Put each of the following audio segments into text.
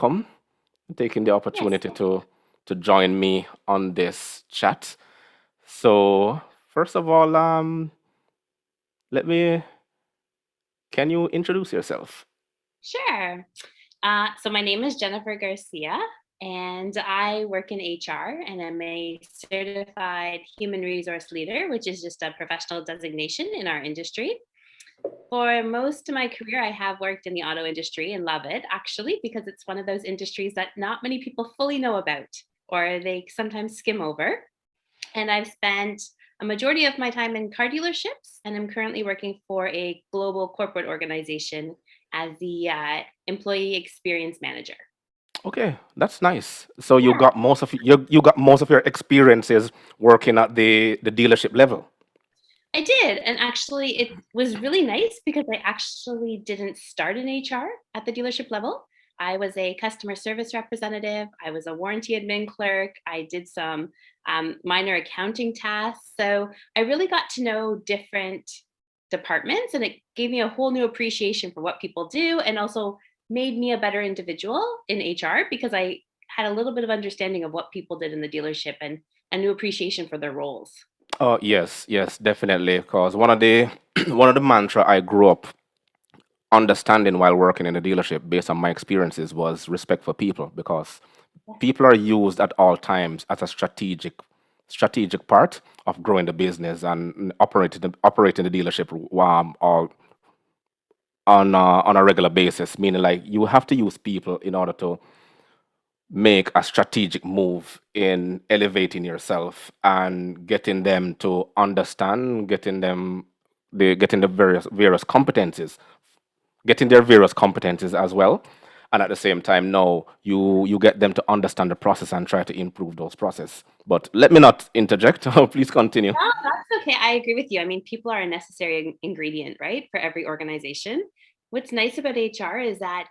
welcome for taking the Yes, opportunity to join me on this chat. So, first of all, let me can you introduce yourself? sure. So my name is Jennifer Garcia, and I work in HR, and I'm a certified human resource leader, which is just a professional designation in our industry. For most of my career, I have worked in the auto industry and love it, actually, because it's one of those industries that not many people fully know about, or they sometimes skim over. And I've spent a majority of my time in car dealerships, and I'm currently working for a global corporate organization as the employee experience manager. Okay, that's nice. So you Yeah, got you got most of your experiences working at the dealership level. I did. And actually, it was really nice because I actually didn't start in HR at the dealership level. I was a customer service representative. I was a warranty admin clerk. I did some minor accounting tasks. So I really got to know different departments, and it gave me a whole new appreciation for what people do, and also made me a better individual in HR because I had a little bit of understanding of what people did in the dealership and a new appreciation for their roles. Oh yes, yes, definitely. Because one of the one of the mantra I grew up understanding while working in a dealership, based on my experiences, was respect for people. Because people are used at all times as a strategic part of growing the business and operating the dealership all on a regular basis. Meaning, like you have to use people in order to make a strategic move in elevating yourself and getting them to understand, getting the various competencies, getting their various competencies as well. And at the same time, no, you get them to understand the process and try to improve those process. But let me not interject. Please continue. No, that's okay. I agree with you. I mean, people are a necessary ingredient, right, for every organization. What's nice about HR is that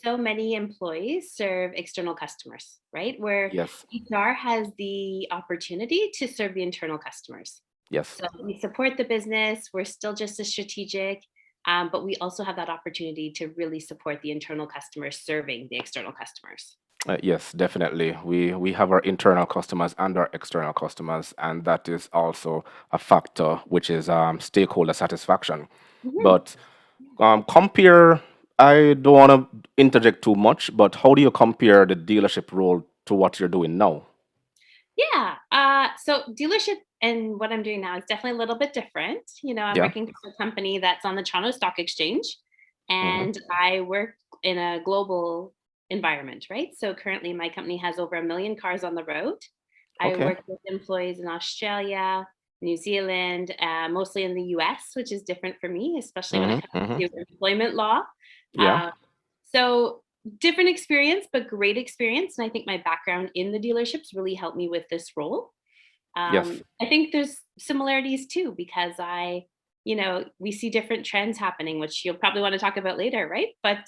so many employees serve external customers, right? Where Yes, HR has the opportunity to serve the internal customers. yes. So we support the business. We're still just as strategic, but we also have that opportunity to really support the internal customers serving the external customers. Yes, definitely. We have our internal customers and our external customers, and that is also a factor, which is stakeholder satisfaction. Mhm. But compare. I don't want to interject too much, but how do you compare the dealership role to what you're doing now? Yeah. So dealership and what I'm doing now is definitely a little bit different. I'm Yeah. working for a company that's on the Toronto Stock Exchange, Hmm. and I work in a global environment, right? So currently my company has over 1 million cars on the road. I Okay. work with employees in Australia, New Zealand, mostly in the US, which is different for me, especially when it Hmm. comes Hmm. to employment law. Yeah. Uh, so different experience, but great experience. And I think my background in the dealerships really helped me with this role. Yes. I think there's similarities too, because we see different trends happening, which you'll probably want to talk about later, right? But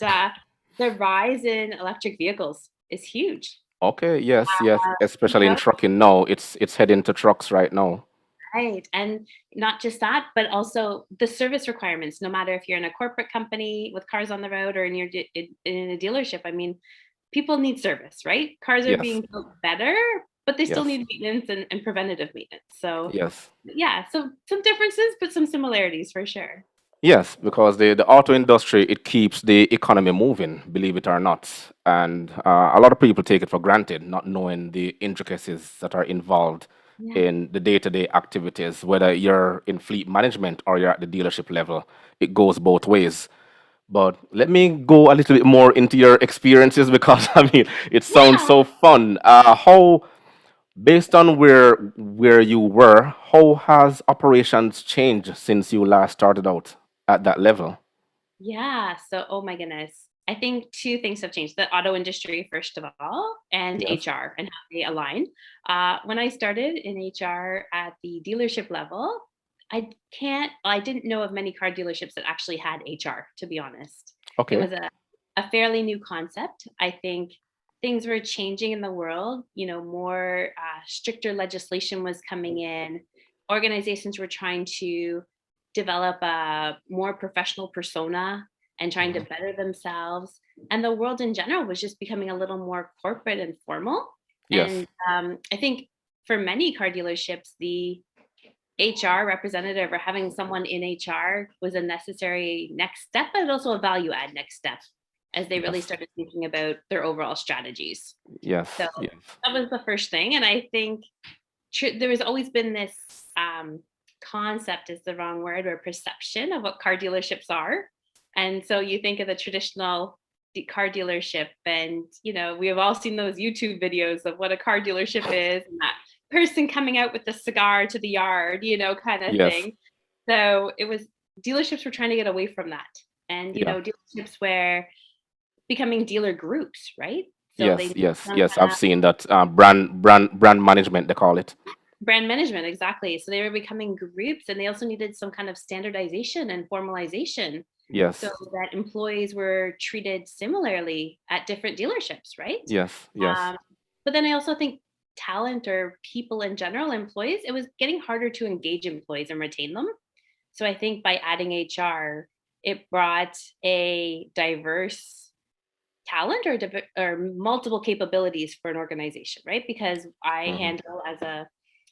the rise in electric vehicles is huge. Okay. Yes. Yes. You Especially in know, trucking now, it's heading to trucks right now. Right. And not just that, but also the service requirements, no matter if you're in a corporate company with cars on the road or in a dealership. I mean, people need service, right? Cars are Yes. being built better, but they still Yes. need maintenance and preventative maintenance. So, Yes. yeah, so some differences, but some similarities for sure. Yes, because the auto industry, it keeps the economy moving, believe it or not. And a lot of people take it for granted, not knowing the intricacies that are involved Yeah. in the day-to-day activities, whether you're in fleet management or you're at the dealership level. It goes both ways. But let me go a little bit more into your experiences because I mean it sounds Yeah. so fun. How, based on where you were, how has operations changed since you last started out at that level? Yeah. So, oh my goodness. I think two things have changed: the auto industry, first of all, and Yes. HR and how they align. When I started in HR at the dealership level, I didn't know of many car dealerships that actually had HR, to be honest. It Okay. was a fairly new concept. I think things were changing in the world. More stricter legislation was coming in. Organizations were trying to develop a more professional persona and trying to Hmm. better themselves. and the world in general was just becoming a little more corporate and formal. Yes. And I think for many car dealerships, the HR representative or having someone in HR was a necessary next step, but also a value add next step as they really Yes. started thinking about their overall strategies. So Yes. Yes. that was the first thing. And I think there has always been this concept is the wrong word or perception of what car dealerships are. And so you think of the traditional car dealership, and we have all seen those YouTube videos of what a car dealership is, and that person coming out with the cigar to the yard, kind of Yes. thing. So it was dealerships were trying to get away from that, and Yeah. dealerships were becoming dealer groups, right? So they Yes. need Yes. some Yes. kind I've of seen that. Brand management, they call it. brand management, exactly. So they were becoming groups, and they also needed some kind of standardization and formalization so Yes. that employees were treated similarly at different dealerships, right? Yes. Yes. Um, but then I also think talent or people in general, employees, it was getting harder to engage employees and retain them. So I think by adding HR, it brought a diverse talent or multiple capabilities for an organization, right? Because I Hmm. handle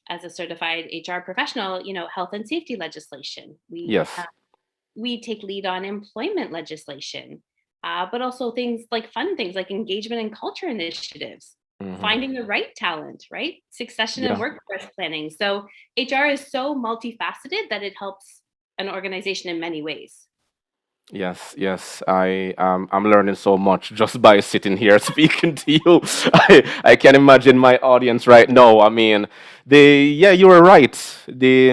as a certified HR professional, health and safety legislation. Yes. We take lead on employment legislation, but also things like fun things like engagement and culture initiatives, Hmm. finding the right talent, right? Succession and Yeah. workforce planning. So HR is so multifaceted that it helps an organization in many ways. Yes, yes. I'm learning so much just by sitting here speaking to you. I can imagine my audience right now. I mean, you were right. The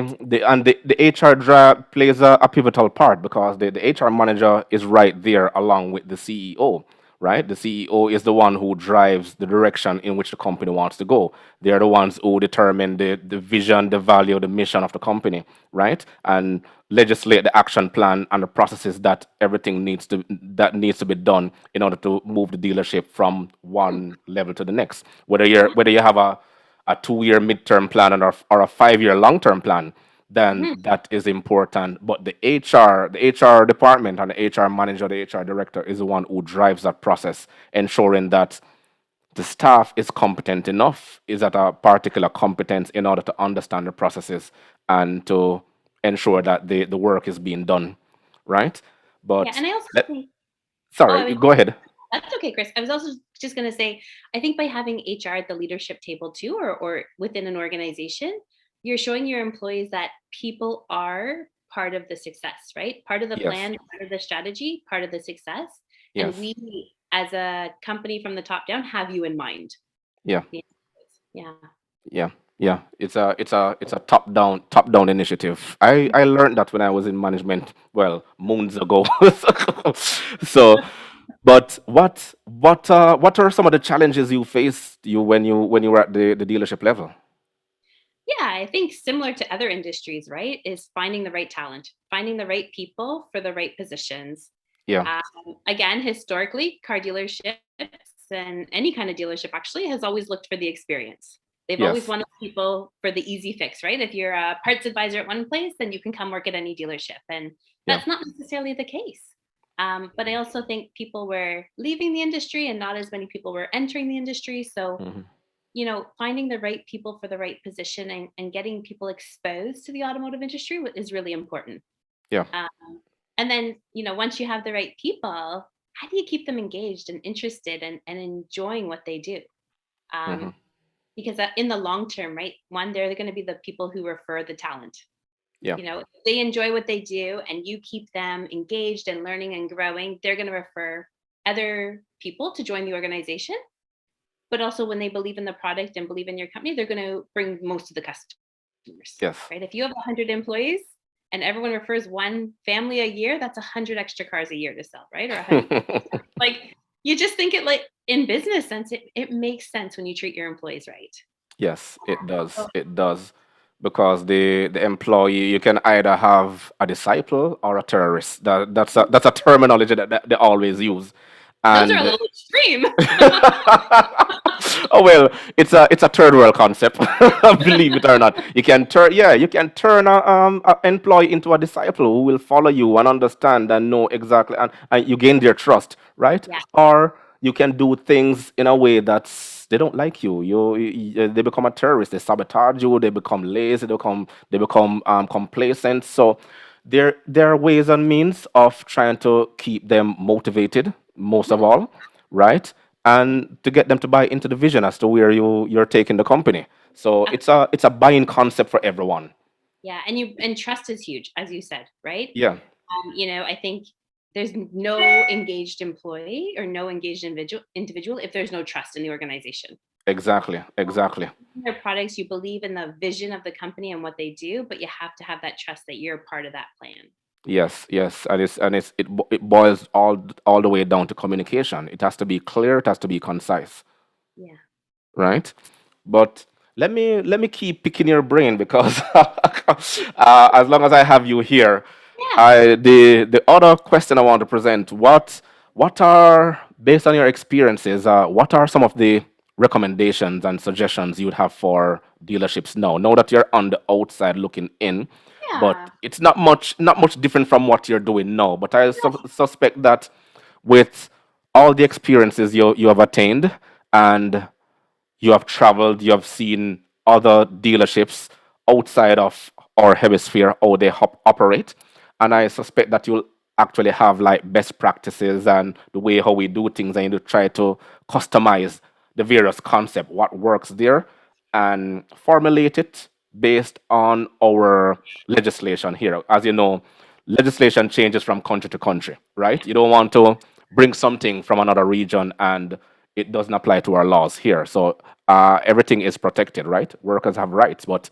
HR plays a pivotal part because the HR manager is right there along with the CEO, right? The CEO is the one who drives the direction in which the company wants to go. They're the ones who determine the vision, the value, the mission of the company, right? And legislate the action plan and the processes that needs to be done in order to move the dealership from one level to the next. Yeah. Whether you have a 2 year midterm plan or a 5 year long term plan, then Mhm. that is important. But the HR department and the HR manager, the HR director is the one who drives that process, ensuring that the staff is competent enough, is at a particular competence in order to understand the processes and to ensure that the work is being done, right? Yeah. But And I also let, think, oh, sorry, go ahead. that's okay, Chris. I was also just going to say, I think by having HR at the leadership table too, or within an organization, you're showing your employees that people are part of the success, right? Part of the Yes, plan, part of the strategy, part of the success. And yes, we, as a company from the top down, have you in mind. yeah, Yeah. Yeah. yeah, yeah. It's a top down initiative. I learned that when I was in management, well, moons ago. So, but what are some of the challenges you faced when you were at the dealership level? Yeah, I think similar to other industries, right, is finding the right talent, finding the right people for the right positions. Yeah. Again, historically, car dealerships and any kind of dealership actually has always looked for the experience. They've always Yes. wanted people for the easy fix, right? If you're a parts advisor at one place, then you can come work at any dealership. And Yeah. that's not necessarily the case. But I also think people were leaving the industry and not as many people were entering the industry. So Hmm. finding the right people for the right position and getting people exposed to the automotive industry is really important. Yeah. Um, and then, once you have the right people, how do you keep them engaged and interested and enjoying what they do? Hmm. Um, because in the long term, right, one, they're going to be the people who refer the talent. Yeah. If they enjoy what they do and you keep them engaged and learning and growing, they're going to refer other people to join the organization, but also when they believe in the product and believe in your company, they're going to bring most of the customers, Yes. right? If you have 100 employees and everyone refers one family a year, that's 100 extra cars a year to sell, right? Or 100, like, you just think it like in business sense, it makes sense when you treat your employees right. Yes, it does. So It does. Because the employee, you can either have a disciple or a terrorist. That's a terminology that they always use. those are a And little extreme. Oh well, it's a third world concept. Believe it or not, you can turn a employee into a disciple who will follow you and understand and know exactly, and you gain their trust, right? Yeah. Or you can do things in a way that's they don't like you. They become a terrorist. They sabotage you. They become lazy. They become complacent. So there are ways and means of trying to keep them motivated, most of Mhm. all, right? And to get them to buy into the vision as to where you're taking the company. So it's a buying concept for everyone. Yeah, and trust is huge, as you said, right? Yeah, I think there's no engaged employee or no engaged individual if there's no trust in the organization. exactly, You exactly. believe in their products, you believe in the vision of the company and what they do, but you have to have that trust that you're part of that plan. Yes, yes, it boils all the way down to communication. It has to be clear. It has to be concise, Yeah. right? But let me keep picking your brain because as long as I have you here, Yeah. the other question I want to present, what are, based on your experiences, what are some of the recommendations and suggestions you would have for dealerships now that you're on the outside looking in, but Yeah. it's not much different from what you're doing now, but I suspect that with all the experiences you have attained, and you have traveled, you have seen other dealerships outside of our hemisphere, how they operate. And I suspect that you'll actually have like best practices and the way how we do things, and you try to customize the various concept, what works there, and formulate it based on our legislation here. As you know, legislation changes from country to country, right? You don't want to bring something from another region and it doesn't apply to our laws here. So everything is protected, right? Workers have rights. But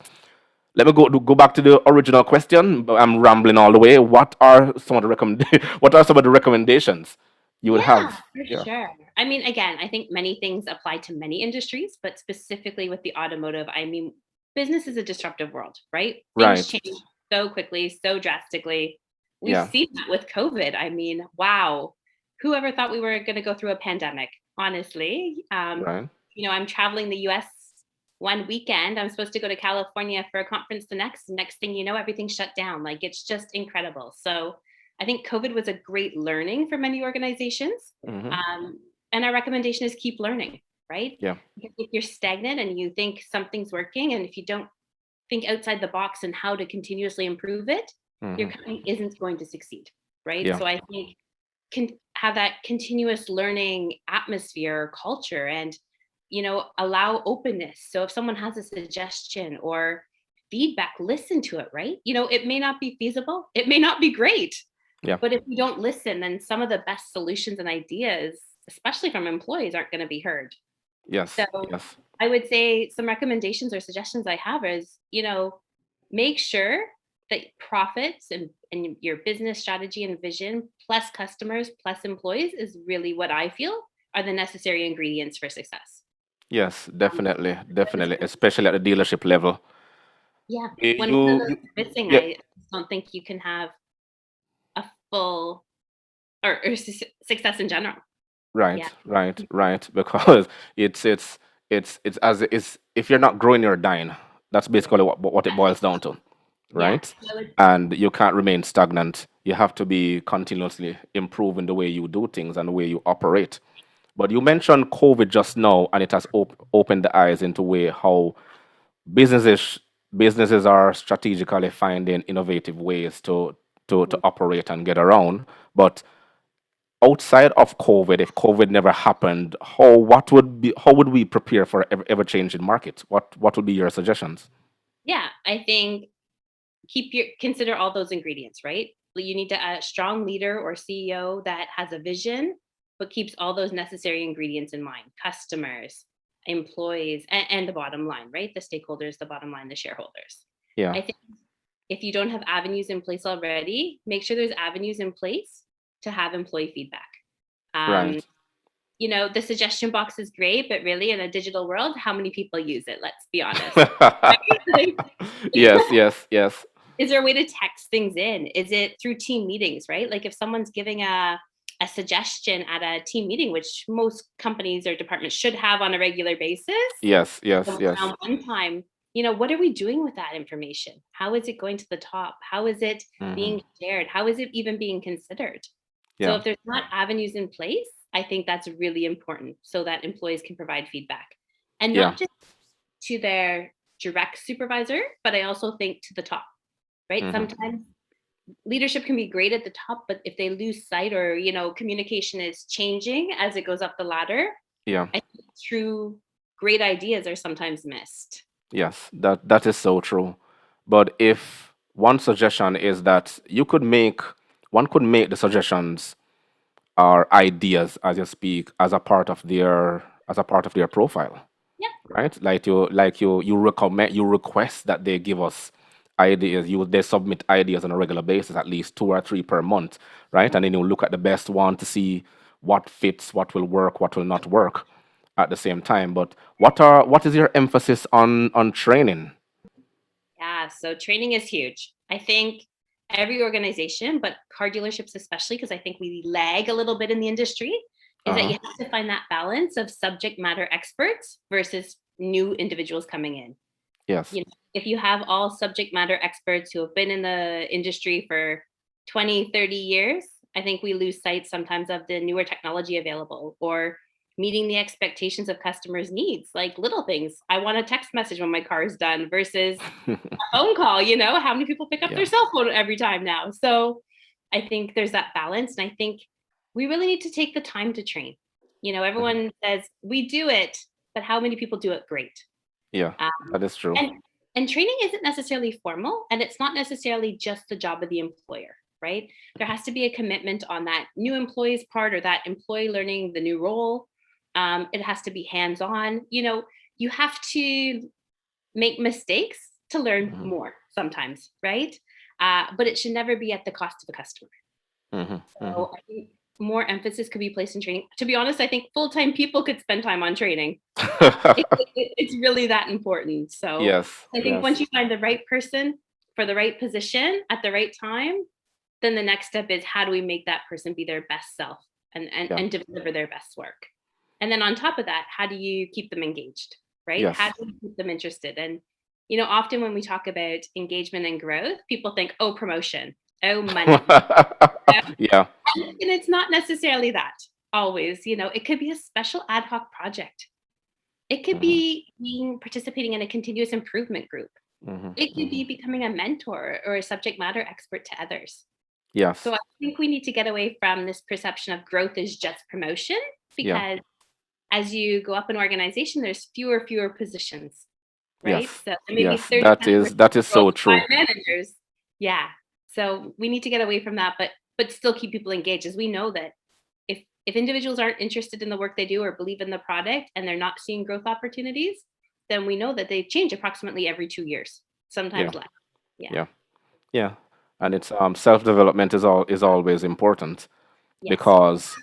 let me go back to the original question. I'm rambling all the way. What are some of the recommendations you would Yeah, have? for Yeah. sure. I mean, again, I think many things apply to many industries, but specifically with the automotive, I mean, business is a disruptive world, right? Things Right. change so quickly, so drastically. We've Yeah. seen that with COVID. I mean, wow. Whoever thought we were going to go through a pandemic, honestly? Right. I'm traveling the US one weekend. I'm supposed to go to California for a conference the next. Next thing you know, everything's shut down. Like it's just incredible. So I think COVID was a great learning for many organizations. Hmm. Um, and our recommendation is keep learning, right? Yeah. Because if you're stagnant and you think something's working, and if you don't think outside the box and how to continuously improve it, your Hmm. company isn't going to succeed, right? Yeah. So I think can have that continuous learning atmosphere or culture, and allow openness. So if someone has a suggestion or feedback, listen to it, right? It may not be feasible, it may not be great, Yeah. but if you don't listen, then some of the best solutions and ideas, especially from employees, aren't going to be heard. So Yes. Yes. I would say some recommendations or suggestions I have is, make sure that profits and your business strategy and vision plus customers plus employees is really what I feel are the necessary ingredients for success. Yes. Um, Definitely. those Definitely. are- Especially at the dealership level. yeah, when one of You, those you is missing, yeah. I just don't think you can have a full or success in general. Yeah. Right, right, right. Because it's as it's if you're not growing, you're dying. That's basically what it boils down to, Yeah. right? So I would And you can't remain stagnant. You have to be continuously improving the way you do things and the way you operate. But you mentioned COVID just now, and it has opened the eyes into way how businesses businesses are strategically finding innovative ways to Mhm. operate and get around. But outside of COVID, if COVID never happened, how would we prepare for ever changing market? What would be your suggestions? Yeah, I think consider all those ingredients, right? You need a strong leader or CEO that has a vision, but keeps all those necessary ingredients in mind: customers, employees, and the bottom line, right? The stakeholders, the bottom line, the shareholders. Yeah, I think if you don't have avenues in place already, make sure there's avenues in place to have employee feedback. Um, right. the suggestion box is great, but really in a digital world, how many people use it? Let's be honest. Right? Yes, yes, yes. Is there a way to text things in? Is it through team meetings, right? Like if someone's giving a suggestion at a team meeting, which most companies or departments should have on a regular basis. Yes, yes, So we yes. found one time, what are we doing with that information? How is it going to the top? How is it Hmm. being shared? How is it even being considered? So Yeah, if there's not avenues in place, I think that's really important so that employees can provide feedback. And yeah. not just to their direct supervisor, but I also think to the top, right? Hmm. Sometimes leadership can be great at the top, but if they lose sight or, communication is changing as it goes up the ladder, Yeah. I think true great ideas are sometimes missed. Yes, that is so true. But if one suggestion is that one could make the suggestions or ideas as you speak as a part of their profile, Yeah. right? You recommend you request that they give us ideas. They submit ideas on a regular basis, at least two or three per month, right? And then you look at the best one to see what fits, what will work, what will not work at the same time. But what is your emphasis on training? Yeah, so training is huge. I think every organization, but car dealerships especially, because I think we lag a little bit in the industry, is that Uh-huh. you have to find that balance of subject matter experts versus new individuals coming in. Yes. If you have all subject matter experts who have been in the industry for 20, 30 years, I think we lose sight sometimes of the newer technology available or meeting the expectations of customers' needs, like little things. I want a text message when my car is done versus phone call. How many people pick up their Yeah. cell phone every time now? So I think there's that balance. And I think we really need to take the time to train. Mhm. Everyone says we do it, but how many people do it great? Yeah, Um, that is true. and training isn't necessarily formal, and it's not necessarily just the job of the employer, right? There has to be a commitment on that new employee's part or that employee learning the new role. It has to be hands on. You have to make mistakes to learn Hmm. more sometimes, right? But it should never be at the cost of the customer. Hmm. Hmm. So I think more emphasis could be placed in training. To be honest, I think full-time people could spend time on training. It's really that important. So Yes, I think once yes. you find the right person for the right position at the right time, then the next step is how do we make that person be their best self and Yeah. deliver their best work. And then on top of that, how do you keep them engaged, right? How Yes. do you keep them interested? And often when we talk about engagement and growth, people think, oh, promotion, oh, money. Yeah. And it's not necessarily that always. It could be a special ad hoc project. It could Hmm. be being participating in a continuous improvement group. Hmm. It could Hmm. be becoming a mentor or a subject matter expert to others. So Yes. I think we need to get away from this perception of growth is just promotion Yeah. because as you go up an organization, there's fewer positions, right? Yes. So maybe Yes. 37% That is growth so to five true. managers. Yeah. So we need to get away from that, but still keep people engaged as we know that if individuals aren't interested in the work they do or believe in the product and they're not seeing growth opportunities, then we know that they change approximately every 2 years, Yeah. sometimes less. Yeah. Yeah. Yeah. And it's self-development is always important Yes. because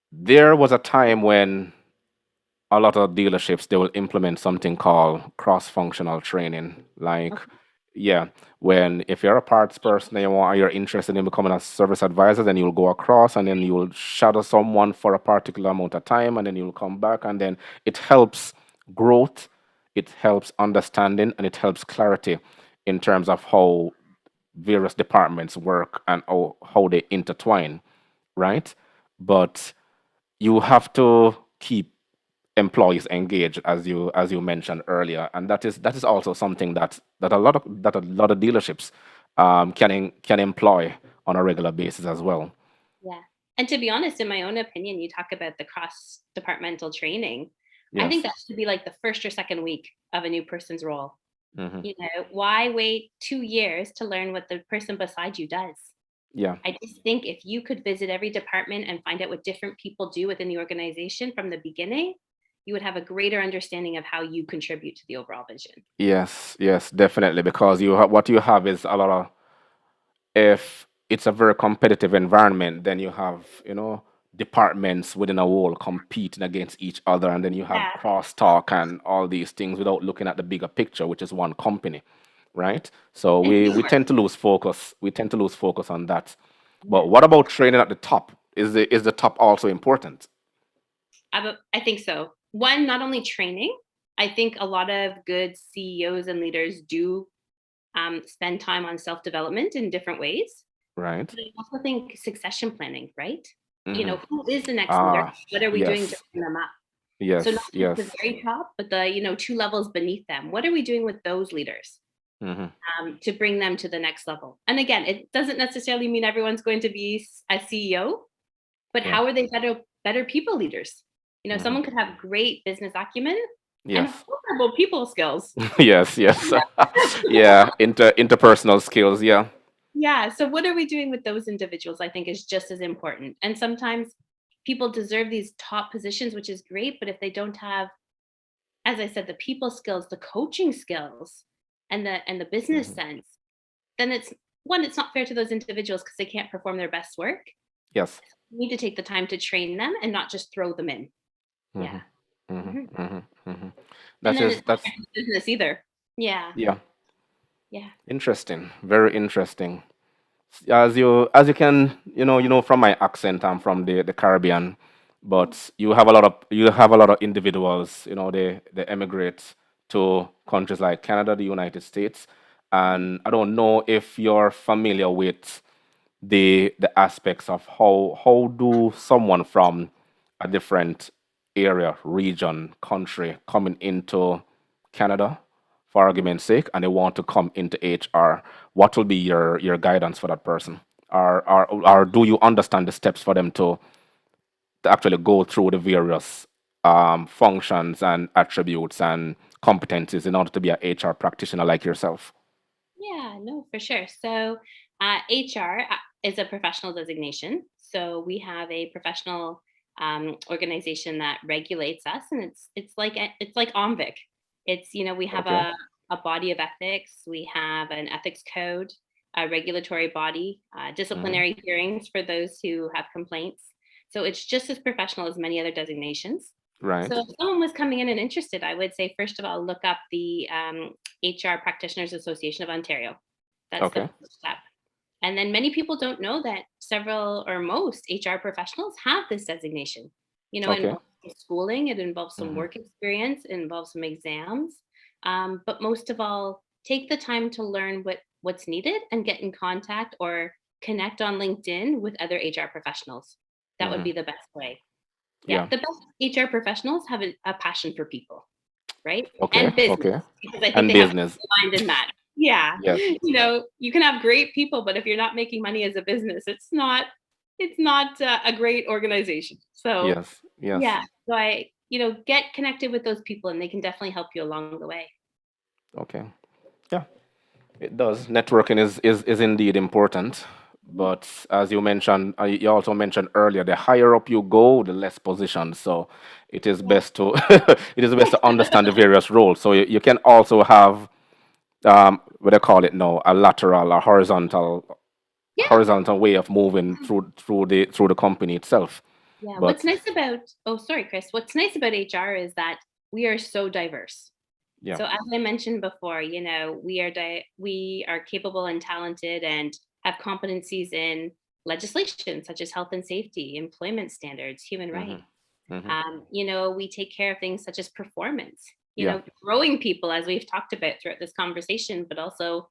there was a time when a lot of dealerships they will implement something called cross-functional training. Like, Okay. yeah, when if you're a parts person and you're interested in becoming a service advisor, then you'll go across and then you'll shadow someone for a particular amount of time, and then you'll come back, and then it helps growth, it helps understanding, and it helps clarity in terms of how various departments work and how they intertwine, right? But you have to keep employees engaged as you mentioned earlier, and that is also something that a lot of dealerships can employ on a regular basis as well. Yeah. And to be honest, in my own opinion, you talk about the cross departmental training. I think Yes. that should be like the first or second week of a new person's role. Hmm. Why wait 2 years to learn what the person beside you does? Yeah. I just think if you could visit every department and find out what different people do within the organization from the beginning, you would have a greater understanding of how you contribute to the overall vision. Yes, yes, definitely, because what you have is a lot of, if it's a very competitive environment, then you have, departments within a whole competing against each other, and then you have Yeah. crosstalk and all these things without looking at the bigger picture, which is one company, right? So And we teamwork. tend to lose focus. We tend to lose focus on that. But what about training at the top? Is the top also important? I think so. One, not only training, I think a lot of good CEOs and leaders do spend time on self development in different ways. Right. But I also think succession planning, right? Mm-hmm. Who is the next leader? Ah, What are we doing to yes, bring them up? So not yes, just the yes. very top, but the two levels beneath them. What are we doing with those leaders Mm-hmm. to bring them to the next level? And again, it doesn't necessarily mean everyone's going to be a CEO, but Yeah. how are they better people leaders? Mm-hmm. Someone could have great business acumen and Yes. horrible people skills. Yes, yes. Yeah, interpersonal skills, yeah. Yeah. So what are we doing with those individuals? I think is just as important. And sometimes people deserve these top positions, which is great. But if they don't have, as I said, the people skills, the coaching skills, and the business Hmm. sense, then it's not fair to those individuals because they can't perform their best work. Yes. You need to take the time to train them and not just throw them in. Hmm. Yeah. Hmm. Mhm. Hmm. Hmm. And That then is it's not that's fair to the business either. Yeah. yeah, Yeah. interesting. Very interesting. As you can from my accent, I'm from the Caribbean, Mm. but you have a lot of individuals, they emigrate to countries like Canada, the United States, Mhm. and I don't know if you're familiar with the aspects of how do someone from a different area, region, country coming into Canada, for Mhm. argument's sake, and they want to come into HR, what will be your guidance for that person? Or do you understand the steps for them to actually go through the various functions and attributes and competencies in order to be a HR practitioner like yourself? Yeah, no, for sure. So, HR is a professional designation. So we have a professional organization that regulates us, and it's like OMVIC. We have Okay. a body of ethics. We have an ethics code, a regulatory body, Hmm. disciplinary hearings for those who have complaints. So it's just as professional as many other designations. So Right. if someone was coming in and interested, I would say first of all, look up the HR Practitioners Association of Ontario. That's the Okay. first step. And then many people don't know that several or most HR professionals have this designation. It Okay. involves some schooling, it involves some Hmm. work experience, it involves some exams. But most of all, take the time to learn what's needed and get in contact or connect on LinkedIn with other HR professionals. That would Hmm. be the best way. Yeah, Yeah. the best HR professionals have a passion for people, right? Okay. And business, Okay. because I think And they have to business. be aligned in that. Yeah. Yes. You can have great people, but if you're not making money as a business, it's not a great organization. So, Yes. Yes. yeah. So get connected with those people and they can definitely help you along the way. Okay. Yeah. It does. Networking is indeed important, Yeah. but as you mentioned, you also mentioned earlier, the higher up you go, the less positions. So it is Yeah. best to it is best to understand the various roles. So you can also have what they call it now, a lateral, a Yeah. horizontal way of moving through the company itself. Yeah. What's But nice about, oh, sorry, Chris. What's nice about HR is that we are so diverse. yeah. So as I mentioned before, we are capable and talented and have competencies in legislation such as health and safety, employment standards, human Hmm. rights. Hmm. We take care of things such as performance, Yeah. growing people as we've talked about throughout this conversation, but also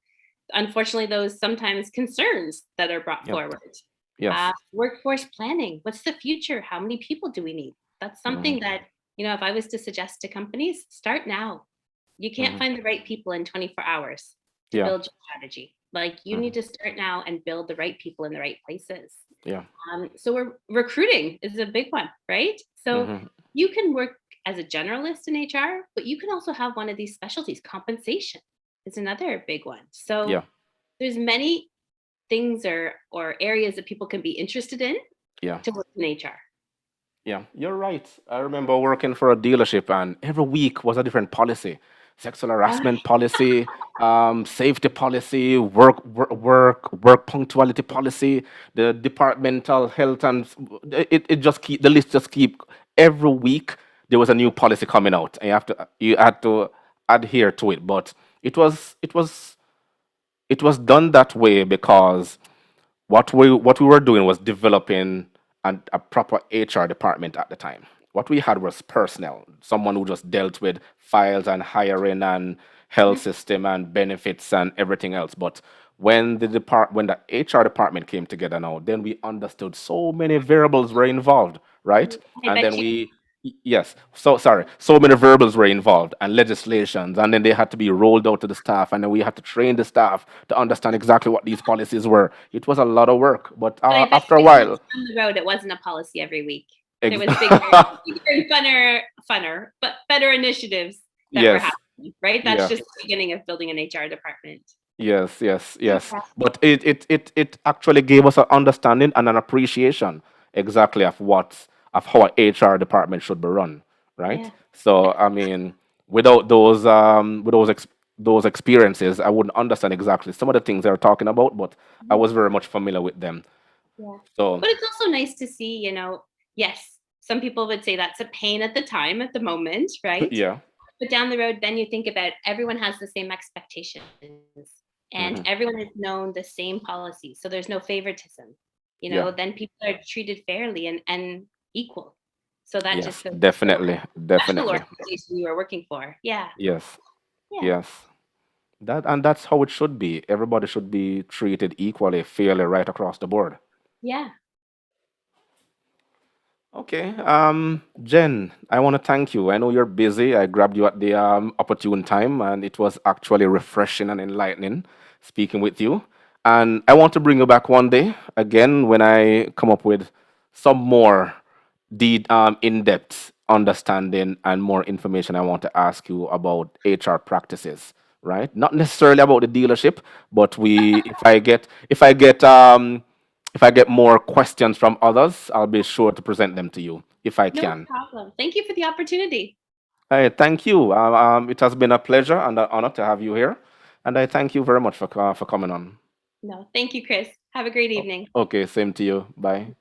unfortunately those sometimes concerns that are brought Yeah. forward. Yes. Workforce planning. What's the future? How many people do we need? That's Hmm. something that, if I was to suggest to companies, start now. You can't Hmm. find the right people in 24 hours to Yeah. build your strategy. Like you need Hmm. to start now and build the right people in the right places. Yeah. So we're recruiting is a big one, right? So Hmm. you can work as a generalist in HR, but you can also have one of these specialties. Compensation is another big one. So Yeah. there's many things or areas that people can be interested in Yeah. to work in HR. Yeah, you're right. I remember working for a dealership, and every week was a different policy: sexual Uh, harassment policy, safety policy, work punctuality policy, the departmental health, and it just keep the list just keep. Every week there was a new policy coming out, and you had to adhere to it. But it was it was it was done that way because what we were doing was developing a proper HR department at the time. What we had was personnel, someone who just dealt with files and hiring and health Mhm. system and benefits and everything else. But when the HR department came together now, then we understood so many variables were involved, right? I And bet then you. yes, so sorry, so many variables were involved and legislations, and then they had to be rolled out to the staff, and then we had to train the staff to understand exactly what these policies were. It was a lot of work, but But I bet after a you 6 months while, down the road, it wasn't a policy every week. There ex- was bigger and funner, but better initiatives that were yes, happening, right? That's yeah. just the beginning of building an HR department. Yes, yes, yes. Yeah, But it actually gave us an understanding and an appreciation exactly of how an HR department should be run, right? yeah, So yeah. I mean, with those experiences, I wouldn't understand exactly some of the things they're talking about, but I Mhm. was very much familiar with them. Yeah. So But it's also nice to see, yes, some people would say that's a pain at the time, at the moment, right? yeah, But down the road, then you think about everyone has the same expectations and hmm, everyone has known the same policies. So there's no favoritism. yeah, Then people are treated fairly and equal. So that just yes, goes to show what definitely, a special definitely, organization you are working for. Yeah. yes, Yeah. yes. That's how it should be. Everybody should be treated equally, fairly, right across the board. Yeah. Okay. Jen, I want to thank you. I know you're busy. I grabbed you at the opportune time, and it was actually refreshing and enlightening speaking with you. And I want to bring you back one day again when I come up with some more in-depth understanding and more information. I want to ask you about HR practices, right? Not necessarily about the dealership, but if I get more questions from others, I'll be sure to present them to you if I No can. problem. Thank you for the opportunity. Hey, thank you. It has been a pleasure and an honor to have you here, and I thank you very much for coming on. No, thank you, Chris. Have a great evening. Okay, same to you. Bye.